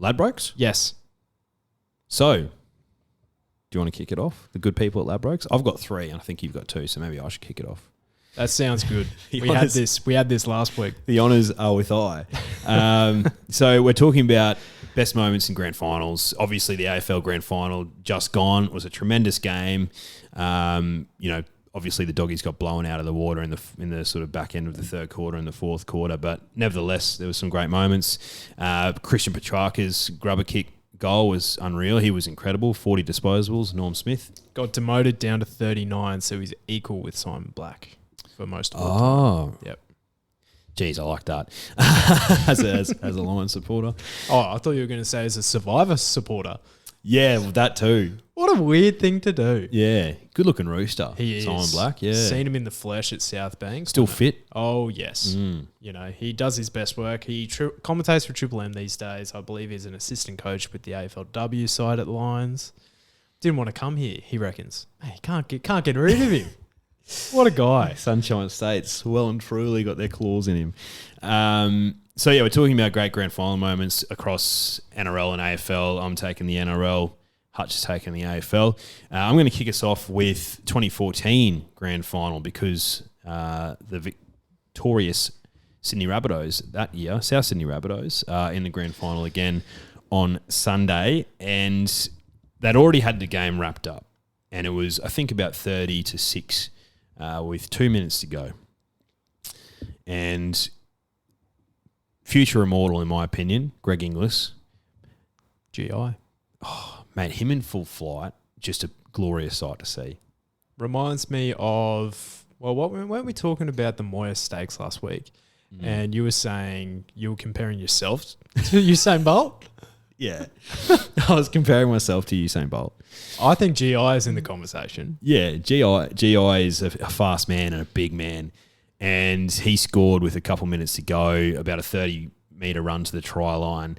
Ladbrokes? Yes. So, do you want to kick it off? The good people at Ladbrokes? I've got 3 and I think you've got 2, so maybe I should kick it off. That sounds good. The We had honours- this last week. The honours are with I. So we're talking about best moments in grand finals. Obviously, the AFL grand final just gone. It was a tremendous game. Obviously the Doggies got blown out of the water in the sort of back end of the third quarter and the fourth quarter, but nevertheless, there were some great moments. Christian Petrarca's grubber kick goal was unreal. He was incredible. 40 disposals. Norm Smith. Got demoted down to 39, so he's equal with Simon Black for most of the time. Oh, Yep. geez, I like that as a Lions supporter. Oh, I thought you were going to say as a Survivor supporter. Yeah, well, that too. What a weird thing to do. Yeah, good looking rooster. He is. Simon Black. Yeah, Seen him in the flesh at South Bank. still fit. Oh, yes. Mm. He does his best work. He commentates for Triple M these days. I believe he's an assistant coach with the AFLW side at the Lions. Didn't want to come here, he reckons. Hey, can't get rid of him. What a guy. Sunshine State's well and truly got their claws in him. So, yeah, we're talking about great grand final moments across NRL and AFL. I'm taking the NRL. Hutch is taking the AFL. I'm going to kick us off with 2014 grand final because the victorious Sydney Rabbitohs that year, South Sydney Rabbitohs, in the grand final again on Sunday. And they'd already had the game wrapped up. And it was, I think, about 30-6 with 2 minutes to go. And future immortal, in my opinion, Greg Inglis. GI. Mate, him in full flight, just a glorious sight to see. Reminds me of, weren't we talking about the Moya Stakes last week? And you were saying you were comparing yourself to Usain Bolt? Yeah. I was comparing myself to Usain Bolt. I think GI is in the conversation. Yeah, GI is a fast man and a big man. And he scored with a couple minutes to go, about a 30-metre run to the try line,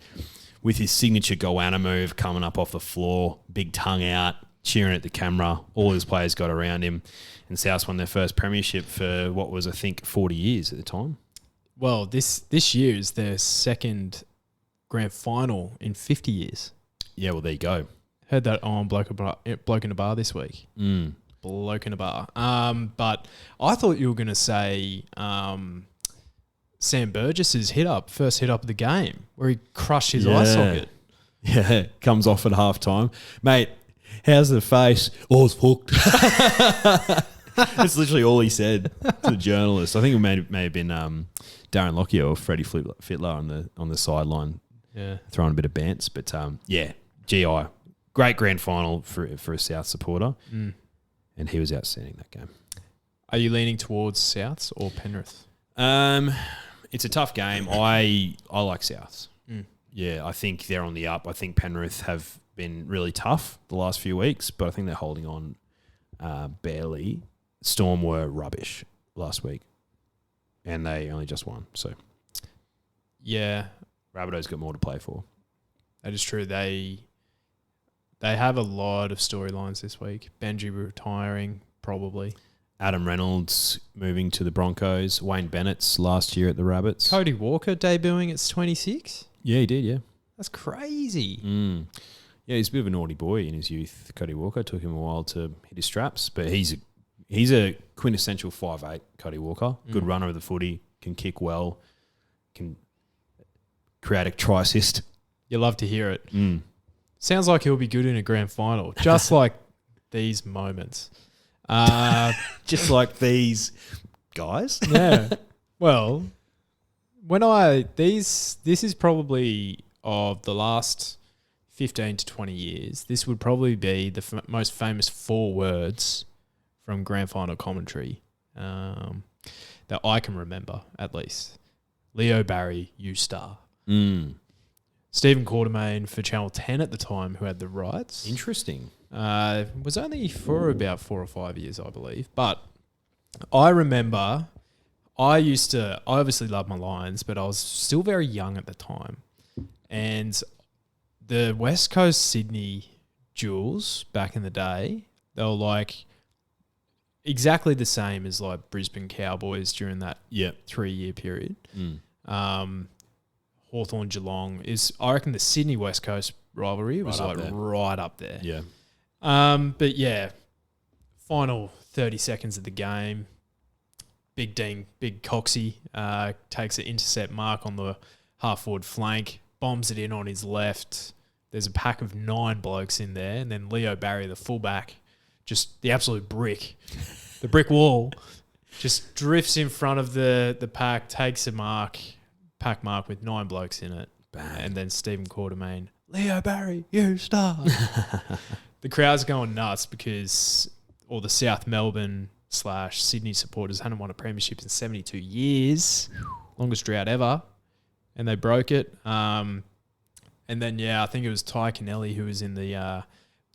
with his signature Goanna move coming up off the floor, big tongue out, cheering at the camera. All his players got around him. And South won their first premiership for what was, I think, 40 years at the time. Well, this year is their second grand final in 50 years. Yeah, well, there you go. Heard that on Bloke in a Bar this week. Mm. Bloke in a Bar. But I thought you were going to say Sam Burgess's first hit up of the game, where he crushed his eye socket. Yeah, comes off at halftime. Mate, how's the face? Oh, it's hooked. That's literally all he said to the journalist. I think it may have been Darren Lockyer or Freddie Fittler on the sideline, throwing a bit of bants. But GI, great grand final for a South supporter, and he was outstanding that game. Are you leaning towards Souths or Penrith? It's a tough game. I like Souths. Yeah, I think they're on the up. I think Penrith have been really tough the last few weeks, but I think they're holding on barely. Storm were rubbish last week, and they only just won. So, yeah, Rabbitohs got more to play for. That is true. They have a lot of storylines this week. Benji retiring, probably. Adam Reynolds moving to the Broncos. Wayne Bennett's last year at the Rabbits. Cody Walker debuting at 26. Yeah, he did, yeah. That's crazy. Yeah, he's a bit of a naughty boy in his youth. Cody Walker took him a while to hit his straps, but he's a quintessential 5'8", Cody Walker. Good runner of the footy, can kick well, can create a try assist. You love to hear it. Sounds like he'll be good in a grand final, just like these moments. Just like these guys. Yeah. Well, this is probably of the last 15 to 20 years, this would probably be the most famous 4 words from grand final commentary that I can remember, at least. Leo Barry, you star. Stephen Quartermain for Channel 10 at the time, who had the rights. Interesting. Was only for about 4 or 5 years, I believe. But I remember I obviously loved my Lions, but I was still very young at the time. And the West Coast Sydney duels back in the day, they were like exactly the same as like Brisbane Cowboys during that 3-year period. Hawthorn Geelong is, I reckon, the Sydney West Coast rivalry was Right up like there. right up there. Yeah. But yeah, final 30 seconds of the game. Big Coxie takes an intercept mark on the half-forward flank, bombs it in on his left. There's a pack of 9 blokes in there, and then Leo Barry, the fullback, just the absolute brick, the brick wall, just drifts in front of the pack, takes a pack mark with 9 blokes in it. Bang. And then Stephen Quartermain, Leo Barry, you star. The crowd's going nuts because all the South Melbourne / Sydney supporters hadn't won a premiership in 72 years. Longest drought ever. And they broke it. And then, I think it was Ty Kennelly who was in the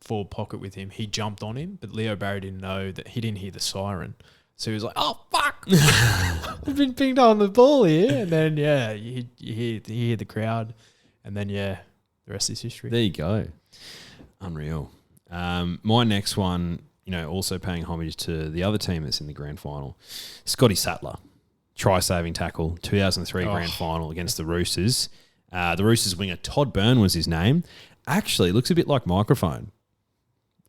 forward pocket with him. He jumped on him, but Leo Barry didn't know that he didn't hear the siren. So he was like, oh, fuck. I've been pinged on the ball here. And then, you hear the crowd. And then, the rest is history. There you go. Unreal. My next one, also paying homage to the other team that's in the grand final, Scotty Sattler, try-saving tackle, 2003 grand final against the Roosters. The Roosters winger Todd Byrne was his name. Actually, looks a bit like Microphone.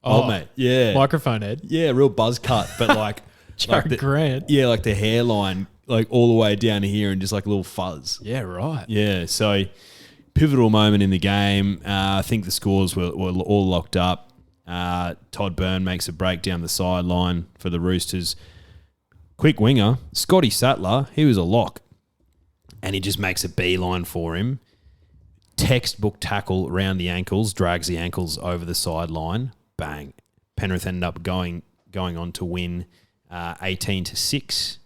Oh, mate. Yeah. Microphone head. Yeah, real buzz cut, but like... Jared Grant. Yeah, like the hairline, like all the way down here and just like a little fuzz. Yeah, right. Yeah, so pivotal moment in the game. I think the scores were all locked up. Todd Byrne makes a break down the sideline for the Roosters. Quick winger, Scotty Sattler, he was a lock. And he just makes a beeline for him. Textbook tackle around the ankles, drags the ankles over the sideline. Bang. Penrith ended up going on to win 18-6.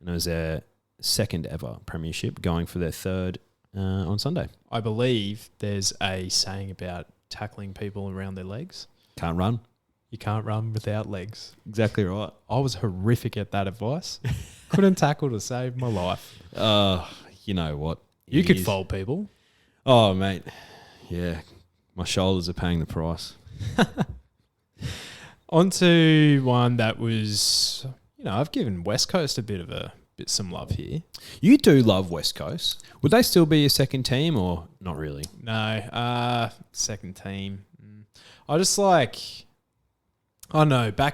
And it was their second ever premiership, going for their third on Sunday. I believe there's a saying about tackling people around their legs. Can't run. You can't run without legs. Exactly right. I was horrific at that advice. Couldn't tackle to save my life. You know what? You could fold people. Oh, mate. Yeah. My shoulders are paying the price. On to one that was, I've given West Coast some love here. You do love West Coast. Would they still be a second team or not really? No, second team. I just back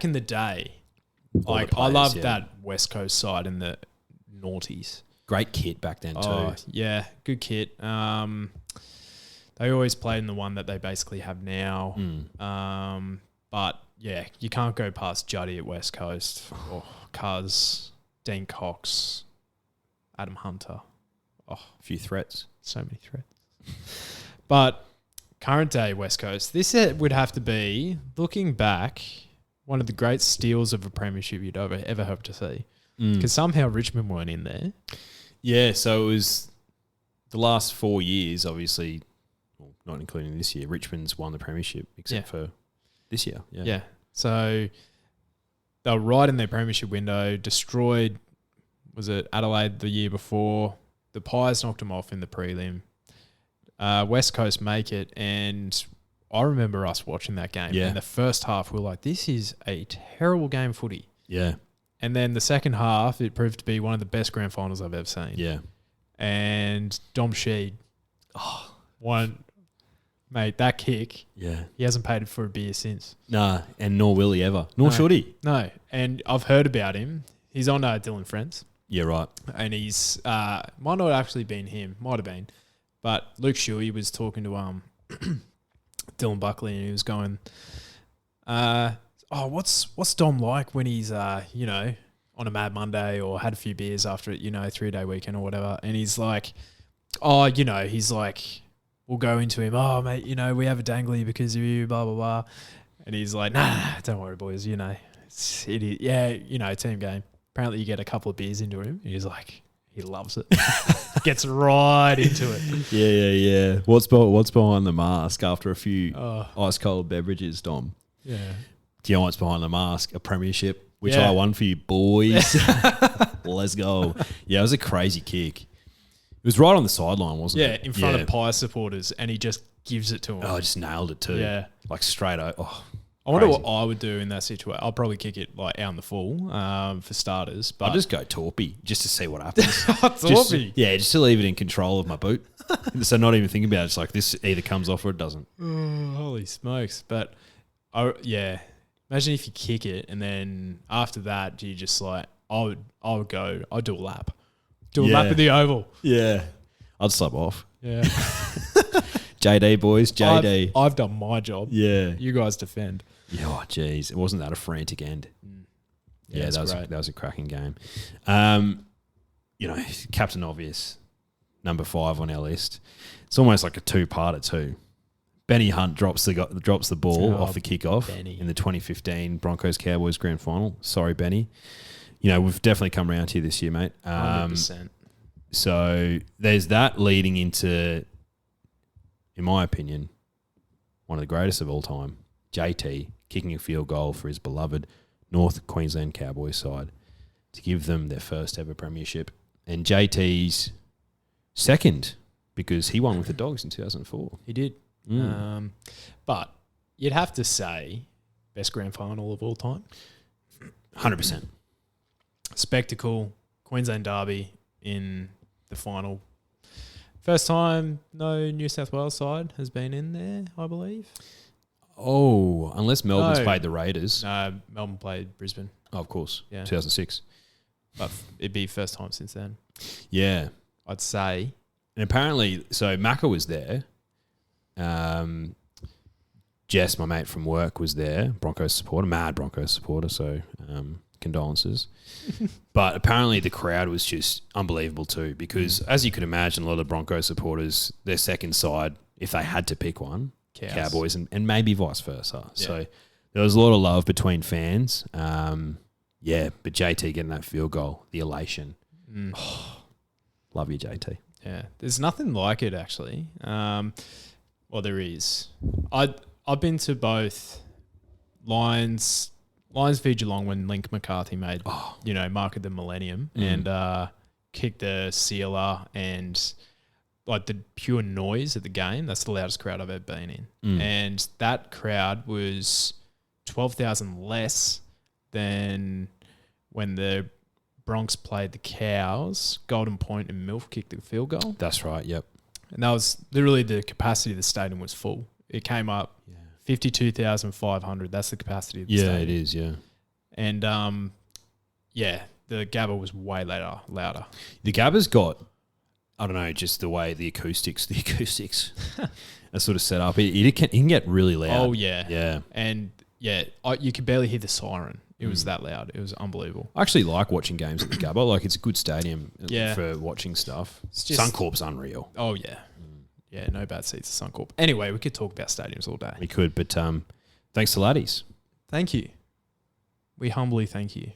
in the day, I loved that West Coast side in the noughties. Great kit back then too. Oh, yeah, good kit. They always played in the one that they basically have now. But yeah, you can't go past Juddy at West Coast or Cuz, Dean Cox, Adam Hunter. A few threats. So many threats. But current day West Coast, this would have to be, looking back, one of the great steals of a premiership you'd ever hope to see. Because somehow Richmond weren't in there. Yeah, so it was the last 4 years, obviously, well, not including this year, Richmond's won the premiership except for this year. Yeah. So they were right in their premiership window, destroyed, was it Adelaide the year before? The Pies knocked them off in the prelim. West Coast make it, and I remember us watching that game. Yeah. In the first half, we were like, this is a terrible game of footy. Yeah. And then the second half, it proved to be one of the best grand finals I've ever seen. Yeah. And Dom Sheed, mate, that kick, he hasn't paid for a beer since. Nah, and nor will he ever. Nor should he. No, and I've heard about him. He's on Dylan Friends. Yeah, right. And he's, might not actually been him, might have been. But Luke Shuey was talking to Dylan Buckley, and he was going, what's Dom like when he's, on a Mad Monday or had a few beers after, 3-day weekend or whatever. And he's like, he's like, we'll go into him, mate, we have a dangly because of you, blah, blah, blah. And he's like, nah, don't worry, boys, team game. Apparently you get a couple of beers into him. And he's like, he loves it. Gets right into it. Yeah. What's behind the mask after a few ice cold beverages, Dom? Yeah. Do you know what's behind the mask? A premiership, which I won for you boys. Let's go. Yeah, it was a crazy kick. It was right on the sideline, wasn't it? Yeah, in front of Pie supporters, and he just gives it to him. Oh, I just nailed it too. Yeah. Like straight out. Oh. I wonder Crazy. what I would do in that situation. I'll probably kick it like out in the full for starters. But I'll just go torpy just to see what happens. Torpy. Just to leave it in control of my boot. So not even thinking about it. It's like this either comes off or it doesn't. Oh, holy smokes! But yeah, imagine if you kick it and then after that you just like I'd do a lap, do a Yeah. lap of the oval. Yeah. I'd slap off. Yeah, JD boys, JD. I've done my job. Yeah. You guys defend. Yeah, oh, jeez. It wasn't that a frantic end. Yeah, Yeah, it's great. that was a cracking game. Captain Obvious, number 5 on our list. It's almost like a two-parter too. Benny Hunt drops the ball off the kickoff Benny. in the 2015 Broncos-Cowboys grand final. Sorry, Benny. We've definitely come around to you this year, mate. 100%. So there's that leading into, in my opinion, one of the greatest of all time, JT kicking a field goal for his beloved North Queensland Cowboys side to give them their first ever premiership. And JT's second because he won with the Dogs in 2004. He did. But you'd have to say best grand final of all time. 100%. Spectacle, Queensland Derby in the final. First time no New South Wales side has been in there, I believe. Oh, unless Melbourne's No. played the Raiders. No, Melbourne played Brisbane, Oh, of course. Yeah. 2006. but it'd be first time since then. Yeah. I'd say. And apparently, so Macca was there. Jess, my mate from work, was there. Broncos supporter, mad Broncos supporter. So condolences. But apparently the crowd was just unbelievable too, because as you could imagine, a lot of Broncos supporters, their second side, if they had to pick one, Cows. Cowboys, and maybe vice versa. So there was a lot of love between fans. But JT getting that field goal, the elation. Love you, JT. Yeah, there's nothing like it actually. Well, there is. I've been to both Lions v Geelong when Link McCarthy made Mark of the Millennium and kicked the sealer and like the pure noise at the game. That's the loudest crowd I've ever been in, and that crowd was 12,000 less than when the Bronx played the Cows. Golden Point and Milf kicked the field goal. That's right. Yep. And that was literally the capacity of the stadium was full. It came up 52,500. That's the capacity of the stadium. Yeah, it is. Yeah. And the Gabba was way louder. The Gabba's got, I don't know, just the way the acoustics are sort of set up. It can get really loud. Oh yeah. Yeah. And you could barely hear the siren. It was that loud. It was unbelievable. I actually like watching games at the Gabba. Like, it's a good stadium Yeah. for watching stuff. It's just- Suncorp's unreal. Oh yeah. Yeah, no bad seats at Suncorp. Anyway, we could talk about stadiums all day. We could, but thanks to Laddies. Thank you. We humbly thank you.